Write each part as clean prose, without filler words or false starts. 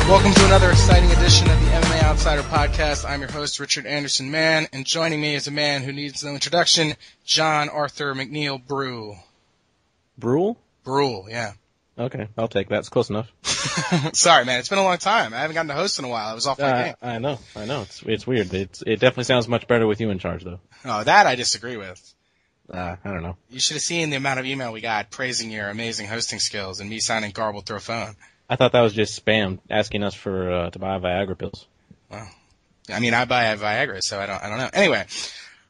Welcome to another exciting edition of the MMA Outsider Podcast. I'm your host, Richard Anderson Mann, and joining me is a man who needs no introduction, John Arthur McNeil Buhl. Buhl? Buhl, yeah. Okay, I'll take that. It's close enough. Sorry, man. It's been a long time. I haven't gotten to host in a while. I was off my game. I know. It's weird. It definitely sounds much better with you in charge, though. Oh, that I disagree with. I don't know. You should have seen the amount of email we got praising your amazing hosting skills and me sounding garbled through a phone. I thought that was just spam asking us for to buy Viagra pills. Well, I mean, I buy Viagra, so I don't know. Anyway,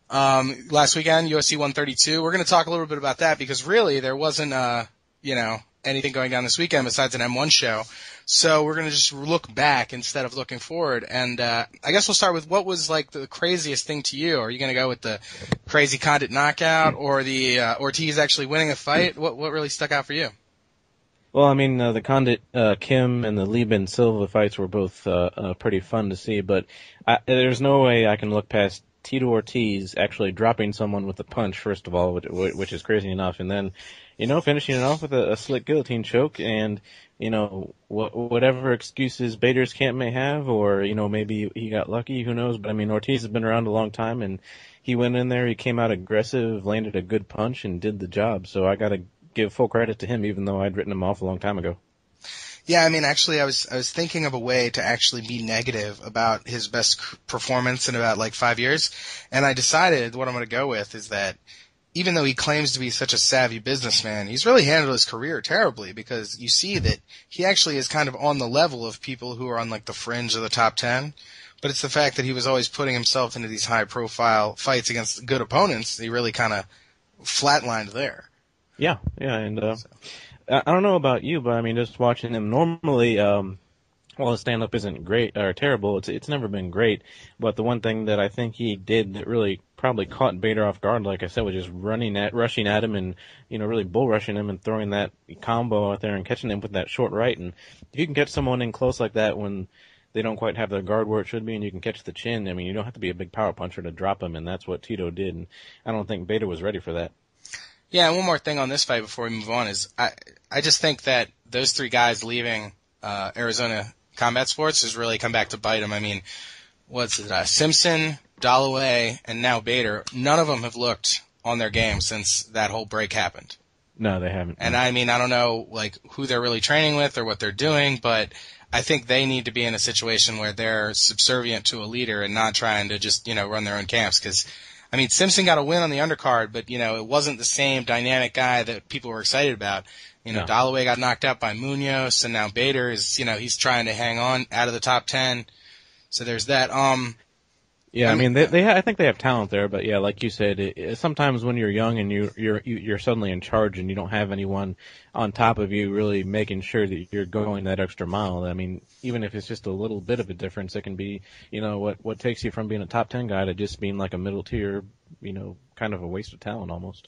last weekend, UFC 132. We're going to talk a little bit about that because really there wasn't, anything going down this weekend besides an M1 show. So we're going to just look back instead of looking forward. And I guess we'll start with what was like the craziest thing to you. Are you going to go with the crazy Condit knockout or the Ortiz actually winning a fight? What really stuck out for you? Well, I mean, the Condit Kim and the Lieben Silva fights were both pretty fun to see, but there's no way I can look past Tito Ortiz actually dropping someone with a punch, first of all, which is crazy enough, and then, finishing it off with a slick guillotine choke, and, whatever excuses Bader's camp may have, or, maybe he got lucky, who knows, but I mean, Ortiz has been around a long time, and he went in there, he came out aggressive, landed a good punch, and did the job, so I gotta give full credit to him, even though I'd written him off a long time ago. Yeah, I mean, actually, I was thinking of a way to actually be negative about his best performance in about like 5 years, and I decided what I'm going to go with is that even though he claims to be such a savvy businessman, he's really handled his career terribly because you see that he actually is kind of on the level of people who are on like the fringe of the top 10, but it's the fact that he was always putting himself into these high-profile fights against good opponents. He really kind of flatlined there. Yeah, and I don't know about you, but I mean, just watching him normally, while his stand-up isn't great or terrible, it's never been great. But the one thing that I think he did that really probably caught Bader off guard, like I said, was just rushing at him and really bull rushing him and throwing that combo out there and catching him with that short right. And if you can catch someone in close like that when they don't quite have their guard where it should be, and you can catch the chin, I mean, you don't have to be a big power puncher to drop him, and that's what Tito did. And I don't think Bader was ready for that. Yeah, and one more thing on this fight before we move on is I just think that those three guys leaving Arizona Combat Sports has really come back to bite them. I mean, Simpson, Dalloway, and now Bader, none of them have looked on their game since that whole break happened. No, they haven't. And I mean, I don't know like who they're really training with or what they're doing, but I think they need to be in a situation where they're subservient to a leader and not trying to just, run their own camps because I mean, Simpson got a win on the undercard, but, it wasn't the same dynamic guy that people were excited about. No. Dalloway got knocked out by Munoz, and now Bader is, he's trying to hang on out of the top 10. So there's that. Yeah, I mean, I think they have talent there, but yeah, like you said, sometimes when you're young and you're suddenly in charge and you don't have anyone on top of you really making sure that you're going that extra mile. I mean, even if it's just a little bit of a difference, it can be, what takes you from being a top 10 guy to just being like a middle tier, kind of a waste of talent almost.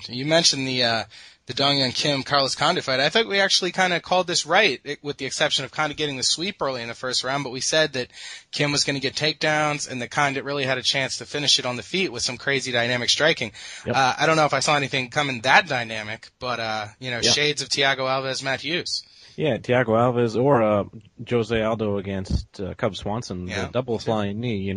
You mentioned the Dong-Young Kim Carlos Condit fight. I think we actually kind of called this right, with the exception of kind of getting the sweep early in the first round. But we said that Kim was going to get takedowns, and that Condit really had a chance to finish it on the feet with some crazy dynamic striking. Yep. I don't know if I saw anything coming that dynamic, but Yeah. shades of Thiago Alves, Matt Hughes. Yeah, Thiago Alves or Jose Aldo against Cub Swanson, the double flying knee,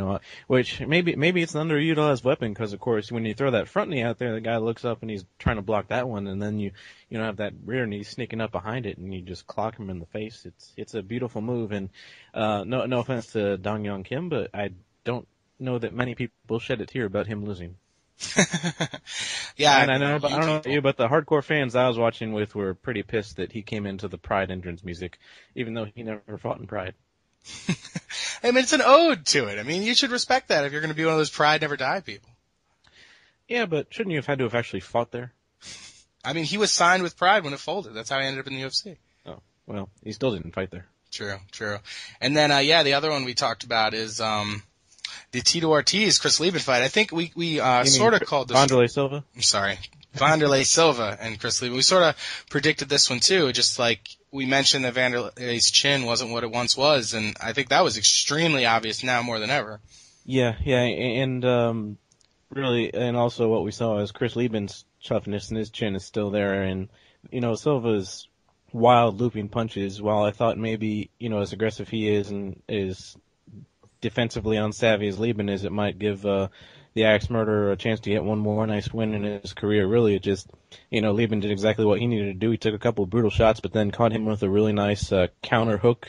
which maybe it's an underutilized weapon because, of course, when you throw that front knee out there, the guy looks up and he's trying to block that one, and then you have that rear knee sneaking up behind it, and you just clock him in the face. It's a beautiful move, and no offense to Dong-Young Kim, but I don't know that many people shed a tear about him losing. Yeah, and I don't know about you, but the hardcore fans I was watching with were pretty pissed that he came into the Pride entrance music, even though he never fought in Pride. I mean, it's an ode to it. I mean, you should respect that if you're going to be one of those Pride Never Die people. Yeah, but shouldn't you have had to have actually fought there? I mean, he was signed with Pride when it folded. That's how he ended up in the UFC. Oh, well, he still didn't fight there. True. And then, the other one we talked about is the Tito Ortiz Chris Lieben fight. I think we sort of called this. Wanderlei Silva? I'm sorry. Wanderlei Silva and Chris Lieben. We sort of predicted this one too, just like we mentioned that Wanderlei's chin wasn't what it once was, and I think that was extremely obvious now more than ever. Yeah, and really, and also what we saw is Chris Lieben's toughness and his chin is still there, and Silva's wild looping punches. While I thought maybe, as aggressive he is and is defensively unsavvy as Lieben is, it might give the Axe Murderer a chance to get one more nice win in his career. Really, it just, Lieben did exactly what he needed to do. He took a couple of brutal shots, but then caught him with a really nice counter hook,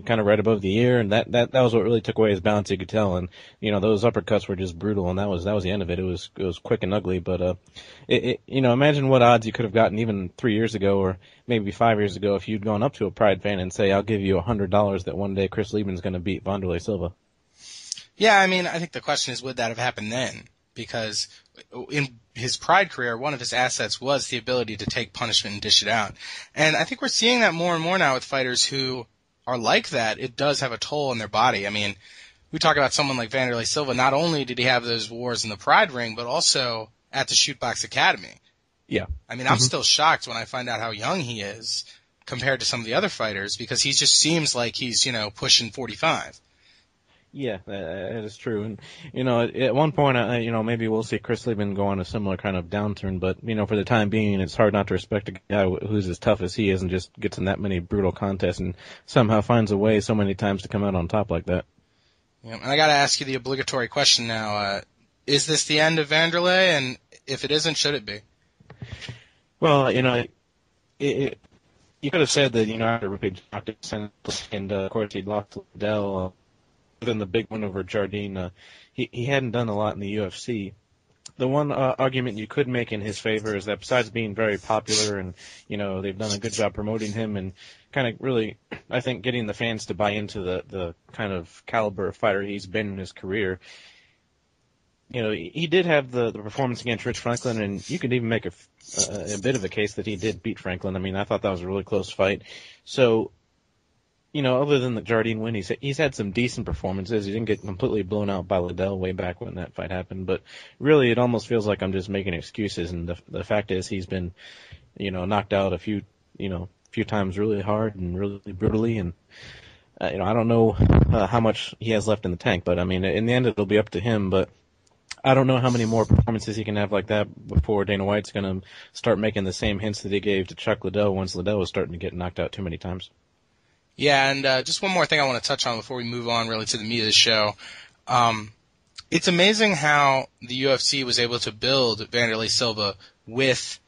kind of right above the ear, and that was what really took away his balance. You could tell, and those uppercuts were just brutal, and that was the end of it. It was quick and ugly, but imagine what odds you could have gotten even 3 years ago, or maybe 5 years ago, if you'd gone up to a Pride fan and say, "I'll give you $100 that one day Chris Lieben's going to beat Wanderlei Silva." Yeah, I mean, I think the question is, would that have happened then? Because in his Pride career, one of his assets was the ability to take punishment and dish it out, and I think we're seeing that more and more now with fighters who are like that. It does have a toll on their body. I mean, we talk about someone like Wanderlei Silva. Not only did he have those wars in the Pride ring, but also at the Shootbox Academy. Yeah. I mean, I'm still shocked when I find out how young he is compared to some of the other fighters, because he just seems like he's, pushing 45. Yeah, that is true. And, at one point, maybe we'll see Chris Lieben go on a similar kind of downturn, but, for the time being, it's hard not to respect a guy who's as tough as he is and just gets in that many brutal contests and somehow finds a way so many times to come out on top like that. Yeah, and I gotta ask you the obligatory question now. Is this the end of Wanderlei? And if it isn't, should it be? Well, you could have said that, after Rupi and, of course, he'd lost to Liddell, than the big one over Jardine, he hadn't done a lot in the UFC. The one argument you could make in his favor is that besides being very popular and, they've done a good job promoting him and kind of really, I think, getting the fans to buy into the kind of caliber of fighter he's been in his career, he did have the performance against Rich Franklin, and you could even make a bit of a case that he did beat Franklin. I mean, I thought that was a really close fight. So, other than the Jardine win, he's had some decent performances. He didn't get completely blown out by Liddell way back when that fight happened, but really it almost feels like I'm just making excuses, and the fact is he's been, knocked out a few times really hard and really brutally, and I don't know how much he has left in the tank, but I mean, in the end it'll be up to him, but I don't know how many more performances he can have like that before Dana White's going to start making the same hints that he gave to Chuck Liddell once Liddell was starting to get knocked out too many times. Yeah, and just one more thing I want to touch on before we move on really to the meat of the show. It's amazing how the UFC was able to build Wanderlei Silva with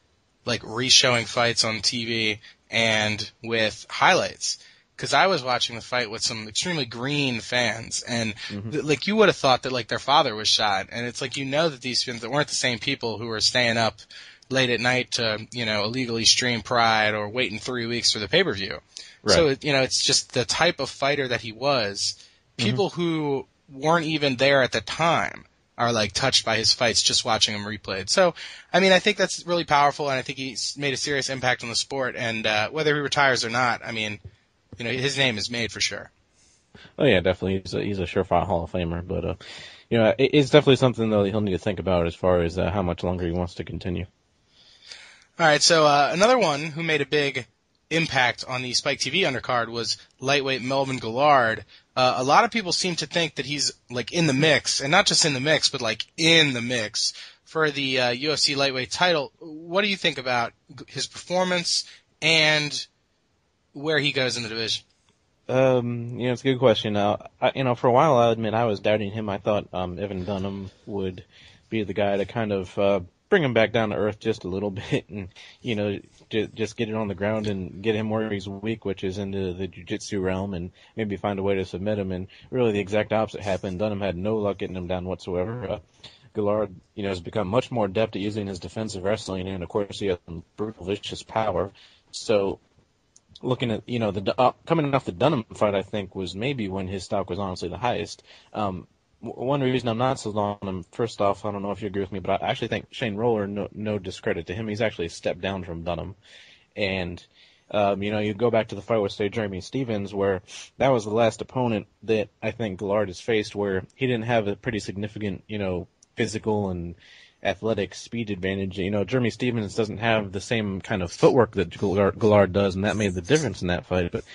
re-showing fights on TV and with highlights. Because I was watching the fight with some extremely green fans, and you would have thought that their father was shot, and it's that these fans that weren't the same people who were staying up late at night to illegally stream Pride or waiting 3 weeks for the pay-per-view. Right. So, it's just the type of fighter that he was. People who weren't even there at the time are, touched by his fights just watching them replayed. So, I mean, I think that's really powerful, and I think he's made a serious impact on the sport. And whether he retires or not, I mean, his name is made for sure. Oh, yeah, definitely. He's a surefire Hall of Famer. But, it's definitely something, though, that he'll need to think about as far as how much longer he wants to continue. All right, so another one who made a big impact on the Spike TV undercard was lightweight Melvin Guillard. A lot of people seem to think that he's in the mix, and not just in the mix, but in the mix for the UFC lightweight title. What do you think about his performance and where he goes in the division? It's a good question. For a while, I'll admit I was doubting him. I thought Evan Dunham would be the guy to kind of bring him back down to earth just a little bit and, just get it on the ground and get him where he's weak, which is into the jiu-jitsu realm, and maybe find a way to submit him. And really the exact opposite happened. Dunham had no luck getting him down whatsoever. Guillard, has become much more adept at using his defensive wrestling, and of course he has some brutal, vicious power. So looking at, coming off the Dunham fight, I think was maybe when his stock was honestly the highest. One reason I'm not so long on him, first off, I don't know if you agree with me, but I actually think Shane Roller, no discredit to him, he's actually a step down from Dunham. And, you go back to the fight with, say, Jeremy Stevens, where that was the last opponent that I think Guillard has faced where he didn't have a pretty significant, physical and athletic speed advantage. Jeremy Stevens doesn't have the same kind of footwork that Guillard does, and that made the difference in that fight. But,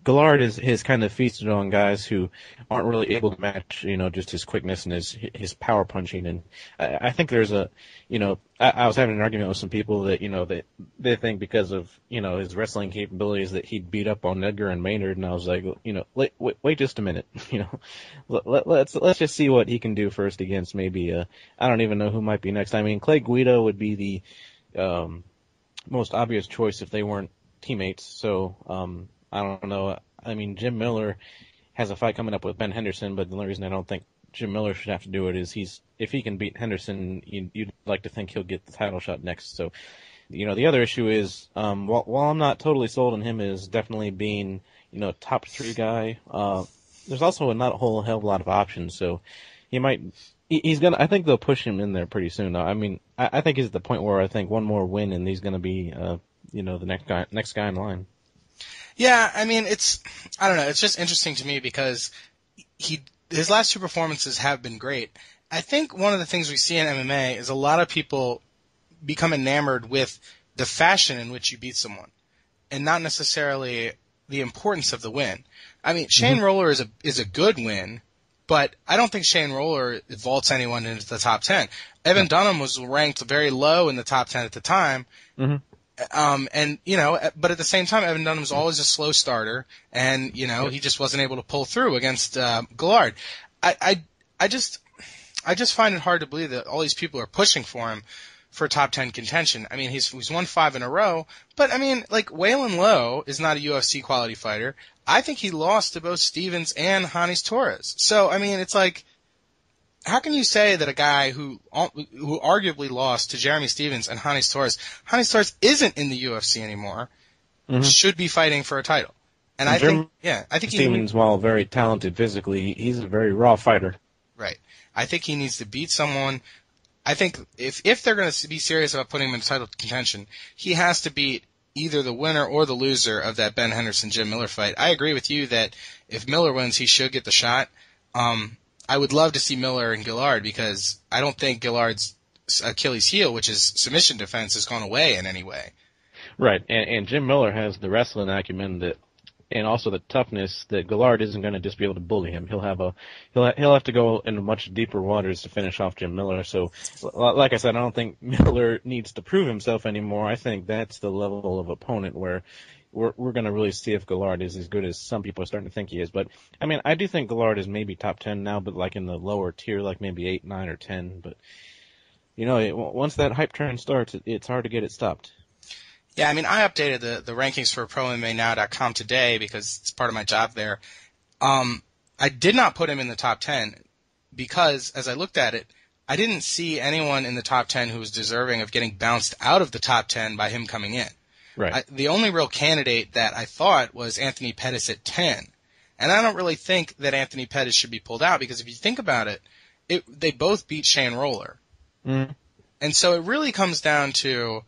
Guillard has kind of feasted on guys who aren't really able to match, just his quickness and his power punching. And I think there's I was having an argument with some people that, that they think because of, his wrestling capabilities that he'd beat up on Edgar and Maynard. And I was like, wait just a minute. Let's just see what he can do first against maybe, I don't even know who might be next. I mean, Clay Guida would be the, most obvious choice if they weren't teammates. So, I don't know. I mean, Jim Miller has a fight coming up with Ben Henderson, but the only reason I don't think Jim Miller should have to do it is if he can beat Henderson, you'd like to think he'll get the title shot next. So, the other issue is, while I'm not totally sold on him as definitely being, top 3 guy, there's also not a whole hell of a lot of options. So I think they'll push him in there pretty soon. I mean, I think he's at the point where I think one more win and he's going to be, the next guy in line. Yeah, I mean, I don't know, it's just interesting to me because his last 2 performances have been great. I think one of the things we see in MMA is a lot of people become enamored with the fashion in which you beat someone and not necessarily the importance of the win. I mean, Shane Roller is a good win, but I don't think Shane Roller vaults anyone into the top 10. Evan Dunham was ranked very low in the top 10 at the time. Mm-hmm. But at the same time, Evan Dunham's always a slow starter, and, he just wasn't able to pull through against, Guillard. I just find it hard to believe that all these people are pushing for him for top 10 contention. I mean, he's won 5 in a row, but I mean, like, Waylon Lowe is not a UFC quality fighter. I think he lost to both Stevens and Janis Torres. So, I mean, it's like, how can you say that a guy who arguably lost to Jeremy Stevens and Janis Torres isn't in the UFC anymore, should be fighting for a title? And I think Stevens, while very talented physically, he's a very raw fighter. Right. I think he needs to beat someone. I think if they're going to be serious about putting him in title contention, he has to beat either the winner or the loser of that Ben Henderson-Jim Miller fight. I agree with you that if Miller wins, he should get the shot. I would love to see Miller and Guillard because I don't think Gillard's Achilles heel, which is submission defense, has gone away in any way. Right, and Jim Miller has the wrestling acumen and also the toughness that Guillard isn't going to just be able to bully him. He'll have to go into much deeper waters to finish off Jim Miller. So, like I said, I don't think Miller needs to prove himself anymore. I think that's the level of opponent where we're going to really see if Guillard is as good as some people are starting to think he is. But, I mean, I do think Guillard is maybe top 10 now, but like in the lower tier, like maybe 8, 9, or 10. But, once that hype train starts, it's hard to get it stopped. Yeah, I mean, I updated the rankings for ProMMANow.com today because it's part of my job there. I did not put him in the top 10 because, as I looked at it, I didn't see anyone in the top 10 who was deserving of getting bounced out of the top 10 by him coming in. Right. The only real candidate that I thought was Anthony Pettis at 10. And I don't really think that Anthony Pettis should be pulled out because if you think about it, they both beat Shane Roller. Mm. And so it really comes down to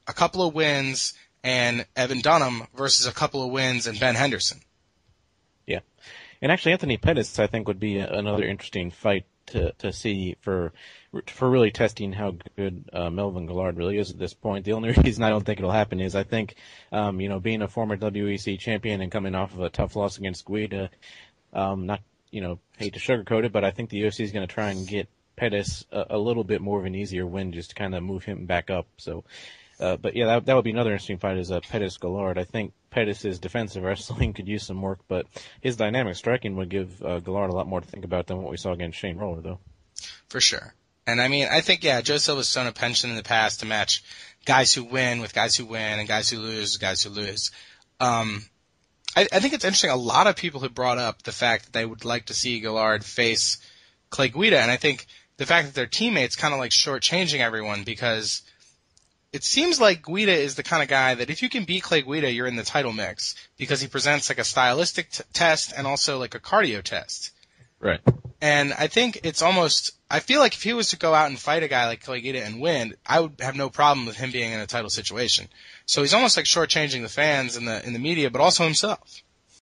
a couple of wins and Evan Dunham versus a couple of wins and Ben Henderson. Yeah. And actually Anthony Pettis, I think, would be another interesting fight to see for really testing how good Melvin Guillard really is at this point. The only reason I don't think it'll happen is I think, being a former WEC champion and coming off of a tough loss against Guida, hate to sugarcoat it, but I think the UFC is going to try and get Pettis a little bit more of an easier win just to kind of move him back up. So, but yeah, that would be another interesting fight is Pettis Guillard. I think Pettis' defensive wrestling could use some work, but his dynamic striking would give Guillard a lot more to think about than what we saw against Shane Roller, though. For sure. And I mean, I think, Joe Silva's shown a penchant in the past to match guys who win with guys who win and guys who lose with guys who lose. I think it's interesting. A lot of people have brought up the fact that they would like to see Guillard face Clay Guida, and I think the fact that they're teammates kind of like shortchanging everyone because it seems like Guida is the kind of guy that if you can beat Clay Guida, you're in the title mix because he presents like a stylistic test and also like a cardio test. Right. And I think I feel like if he was to go out and fight a guy like Clay Guida and win, I would have no problem with him being in a title situation. So he's almost like shortchanging the fans and the media, but also himself.